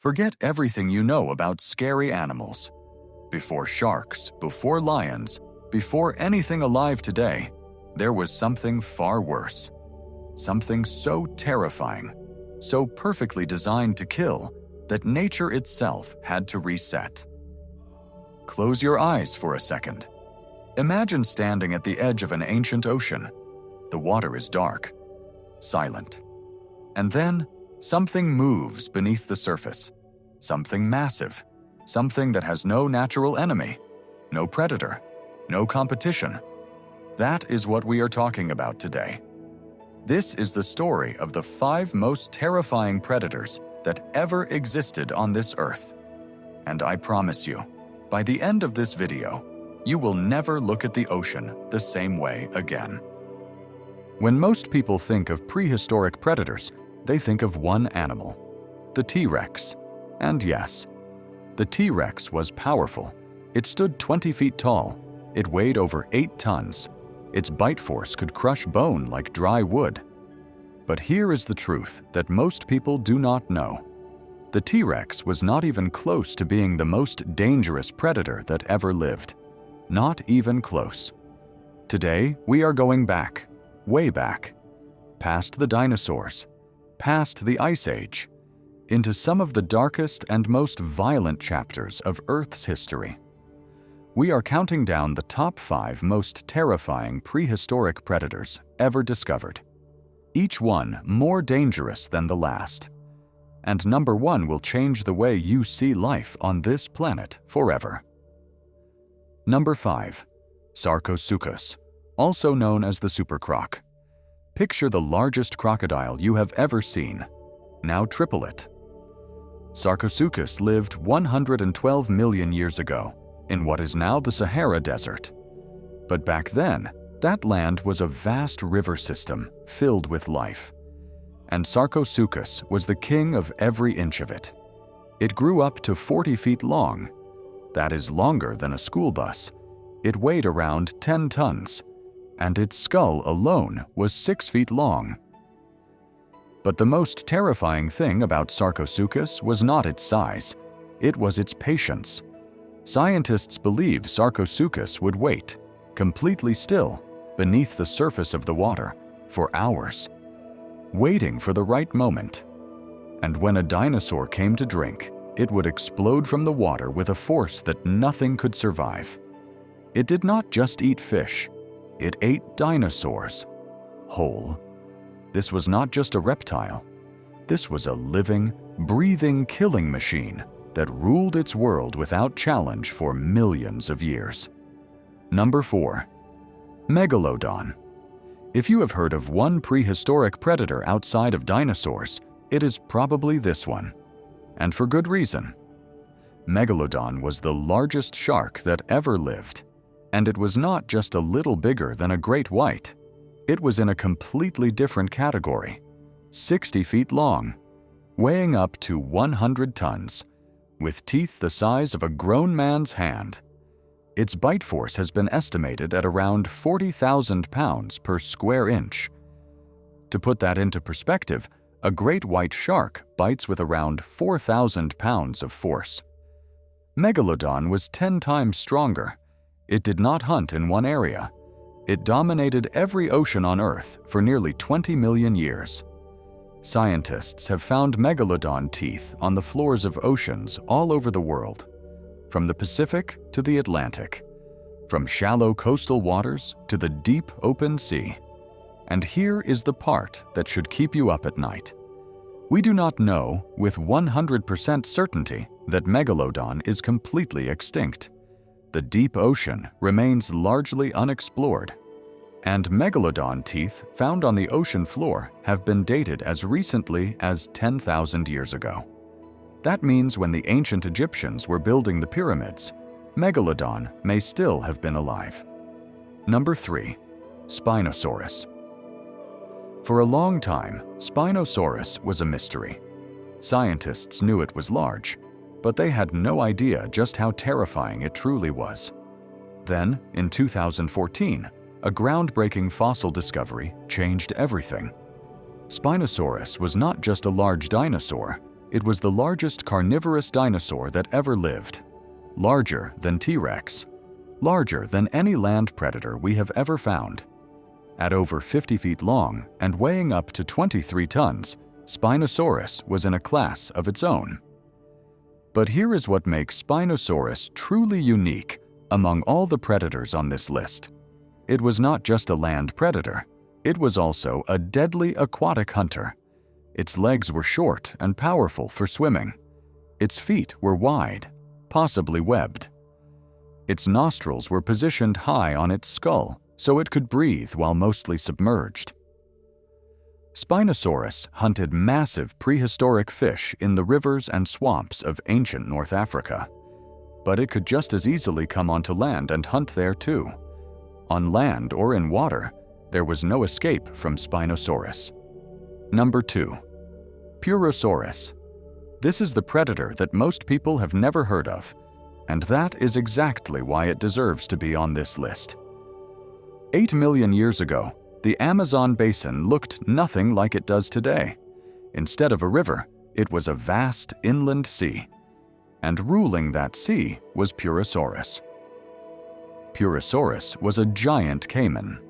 Forget everything you know about scary animals. Before sharks, before lions, before anything alive today, there was something far worse. Something so terrifying, so perfectly designed to kill, that nature itself had to reset. Close your eyes for a second. Imagine standing at the edge of an ancient ocean. The water is dark, silent. And then, something moves beneath the surface. Something massive. Something that has no natural enemy, no predator, no competition. That is what we are talking about today. This is the story of the 5 most terrifying predators that ever existed on this earth. And I promise you, by the end of this video, you will never look at the ocean the same way again. When most people think of prehistoric predators, they think of one animal, the T-Rex. And yes, the T-Rex was powerful. It stood 20 feet tall. It weighed over 8 tons. Its bite force could crush bone like dry wood. But here is the truth that most people do not know. The T-Rex was not even close to being the most dangerous predator that ever lived. Not even close. Today, we are going back, way back, past the dinosaurs, past the Ice Age, into some of the darkest and most violent chapters of Earth's history. We are counting down the top 5 most terrifying prehistoric predators ever discovered, each one more dangerous than the last. And number 1 will change the way you see life on this planet forever. Number 5. Sarcosuchus, also known as the supercroc. Picture the largest crocodile you have ever seen. Now triple it. Sarcosuchus lived 112 million years ago in what is now the Sahara Desert. But back then, that land was a vast river system filled with life. And Sarcosuchus was the king of every inch of it. It grew up to 40 feet long. That is longer than a school bus. It weighed around 10 tons, and its skull alone was 6 feet long. But the most terrifying thing about Sarcosuchus was not its size, it was its patience. Scientists believe Sarcosuchus would wait, completely still, beneath the surface of the water, for hours, waiting for the right moment. And when a dinosaur came to drink, it would explode from the water with a force that nothing could survive. It did not just eat fish, it ate dinosaurs, whole. This was not just a reptile. This was a living, breathing killing machine that ruled its world without challenge for millions of years. Number 4. Megalodon. If you have heard of one prehistoric predator outside of dinosaurs, it is probably this one. And for good reason. Megalodon was the largest shark that ever lived. And it was not just a little bigger than a great white. It was in a completely different category, 60 feet long, weighing up to 100 tons, with teeth the size of a grown man's hand. Its bite force has been estimated at around 40,000 pounds per square inch. To put that into perspective, a great white shark bites with around 4,000 pounds of force. Megalodon was 10 times stronger. It did not hunt in one area. It dominated every ocean on Earth for nearly 20 million years. Scientists have found megalodon teeth on the floors of oceans all over the world, from the Pacific to the Atlantic, from shallow coastal waters to the deep open sea. And here is the part that should keep you up at night. We do not know with 100% certainty that megalodon is completely extinct. The deep ocean remains largely unexplored, and megalodon teeth found on the ocean floor have been dated as recently as 10,000 years ago. That means when the ancient Egyptians were building the pyramids, megalodon may still have been alive. Number 3. Spinosaurus. For a long time, Spinosaurus was a mystery. Scientists knew it was large, but they had no idea just how terrifying it truly was. Then, in 2014, a groundbreaking fossil discovery changed everything. Spinosaurus was not just a large dinosaur, It was the largest carnivorous dinosaur that ever lived, larger than T-Rex, larger than any land predator we have ever found. At over 50 feet long and weighing up to 23 tons, Spinosaurus was in a class of its own. But here is what makes Spinosaurus truly unique among all the predators on this list. It was not just a land predator, it was also a deadly aquatic hunter. Its legs were short and powerful for swimming. Its feet were wide, possibly webbed. Its nostrils were positioned high on its skull, so it could breathe while mostly submerged. Spinosaurus hunted massive prehistoric fish in the rivers and swamps of ancient North Africa. But it could just as easily come onto land and hunt there too. On land or in water, there was no escape from Spinosaurus. Number 2. Purosaurus. This is the predator that most people have never heard of, and that is exactly why it deserves to be on this list. 8 million years ago, the Amazon basin looked nothing like it does today. Instead of a river, it was a vast inland sea. And ruling that sea was Purosaurus. Purosaurus was a giant caiman,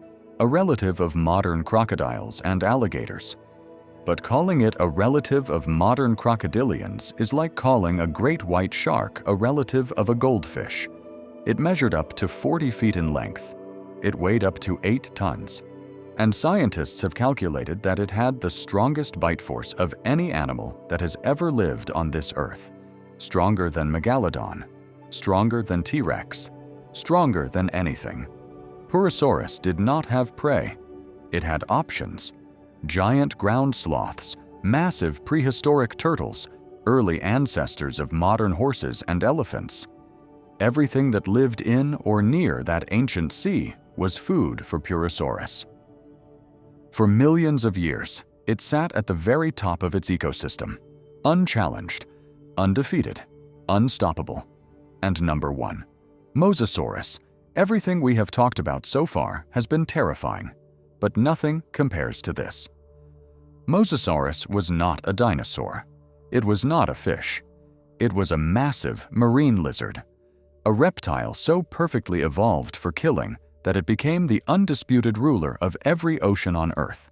a relative of modern crocodiles and alligators. But calling it a relative of modern crocodilians is like calling a great white shark a relative of a goldfish. It measured up to 40 feet in length. It weighed up to 8 tons. And scientists have calculated that it had the strongest bite force of any animal that has ever lived on this earth. Stronger than Megalodon, stronger than T-Rex, stronger than anything. Purosaurus did not have prey. It had options. Giant ground sloths, massive prehistoric turtles, early ancestors of modern horses and elephants. Everything that lived in or near that ancient sea was food for Purosaurus. For millions of years, it sat at the very top of its ecosystem, unchallenged, undefeated, unstoppable. And number 1, Mosasaurus. Everything we have talked about so far has been terrifying, but nothing compares to this. Mosasaurus was not a dinosaur. It was not a fish. It was a massive marine lizard, a reptile so perfectly evolved for killing that it became the undisputed ruler of every ocean on Earth.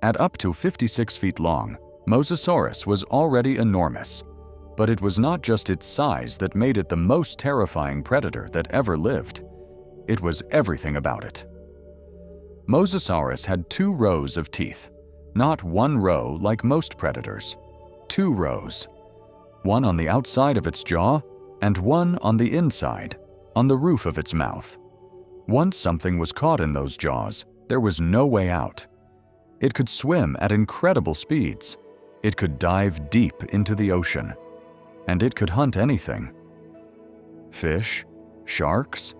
At up to 56 feet long, Mosasaurus was already enormous, but it was not just its size that made it the most terrifying predator that ever lived. It was everything about it. Mosasaurus had 2 rows of teeth, not 1 row like most predators. 2 rows, one on the outside of its jaw and one on the inside, on the roof of its mouth. Once something was caught in those jaws, there was no way out. It could swim at incredible speeds. It could dive deep into the ocean. And it could hunt anything. Fish, sharks,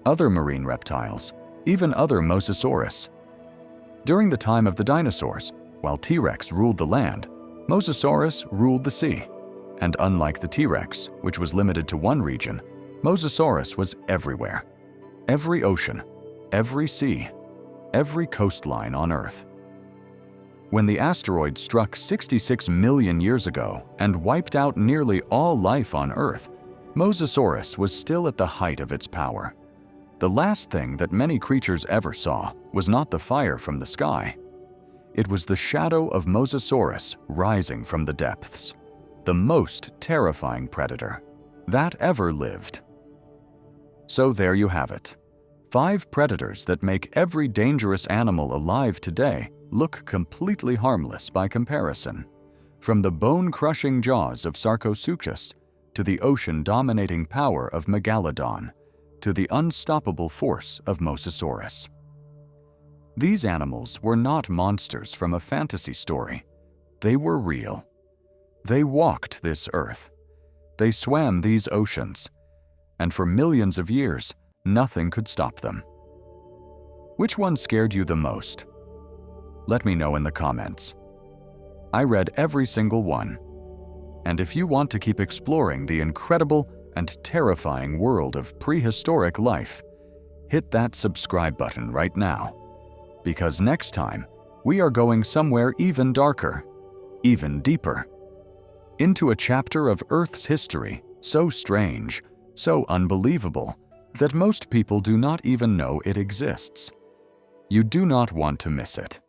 other marine reptiles, even other Mosasaurus. During the time of the dinosaurs, while T-Rex ruled the land, Mosasaurus ruled the sea. And unlike the T-Rex, which was limited to one region, Mosasaurus was everywhere. Every ocean, every sea, every coastline on Earth. When the asteroid struck 66 million years ago and wiped out nearly all life on Earth, Mosasaurus was still at the height of its power. The last thing that many creatures ever saw was not the fire from the sky. It was the shadow of Mosasaurus rising from the depths, the most terrifying predator that ever lived. So there you have it. 5 predators that make every dangerous animal alive today look completely harmless by comparison. From the bone-crushing jaws of Sarcosuchus, to the ocean-dominating power of Megalodon, to the unstoppable force of Mosasaurus. These animals were not monsters from a fantasy story. They were real. They walked this earth. They swam these oceans. And for millions of years, nothing could stop them. Which one scared you the most? Let me know in the comments. I read every single one. And if you want to keep exploring the incredible and terrifying world of prehistoric life, hit that subscribe button right now. Because next time, we are going somewhere even darker, even deeper, into a chapter of Earth's history so strange, so unbelievable, that most people do not even know it exists. You do not want to miss it.